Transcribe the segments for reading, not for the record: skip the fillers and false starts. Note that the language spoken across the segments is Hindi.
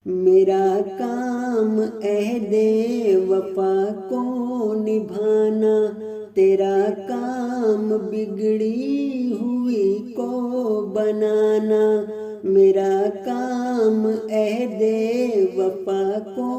मेरा काम अहदे वफा को निभाना, तेरा काम बिगड़ी हुई को बनाना। मेरा काम अहदे वफा को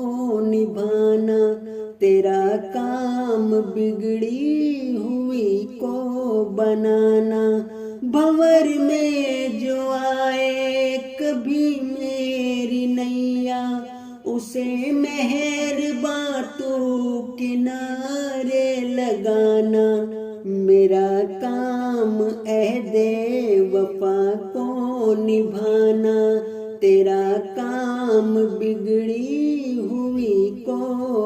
निभाना, तेरा काम बिगड़ी हुई को बनाना। भंवर में जो आए कभी मेरी नैया, उसे मेहरबां तू किनारे लगाना। मेरा काम अहदे वफा को निभाना, तेरा काम बिगड़ी हुई को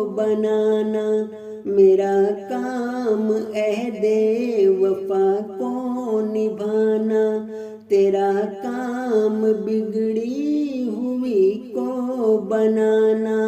बनाना। मेरा काम अहदे वफा को निभाना, तेरा काम बिगड़ी हुई को बनाना।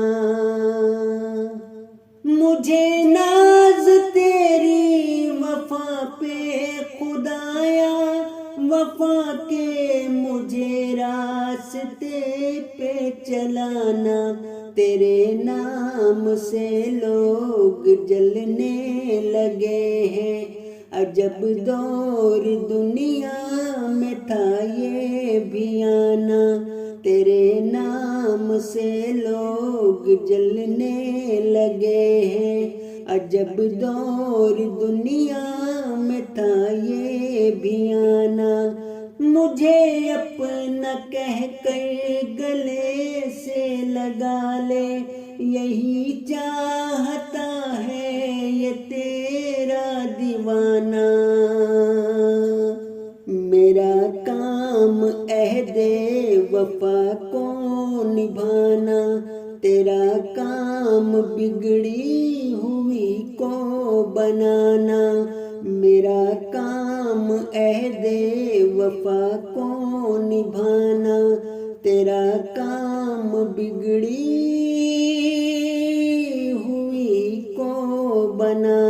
मुझे नाज तेरी वफा पे खुदाया, वफा के मुझे रास्ते पे चलाना। तेरे नाम से लोग जलने लगे हैं, अजब दौर दुनिया में था ये भी आना। तेरे नाम से लोग जलने लगे हैं, अजब दौर दुनिया में था ये भी आना। मुझे अपना कह कर गले से लगा ले, यही चाहता है ये तेरा दीवाना। मेरा काम अहदे वफा को निभाना, तेरा काम बिगड़ी हुई को बनाना। मेरा काम अहदे वफा को निभाना, तेरा काम बिगड़ी हुई को बनाना।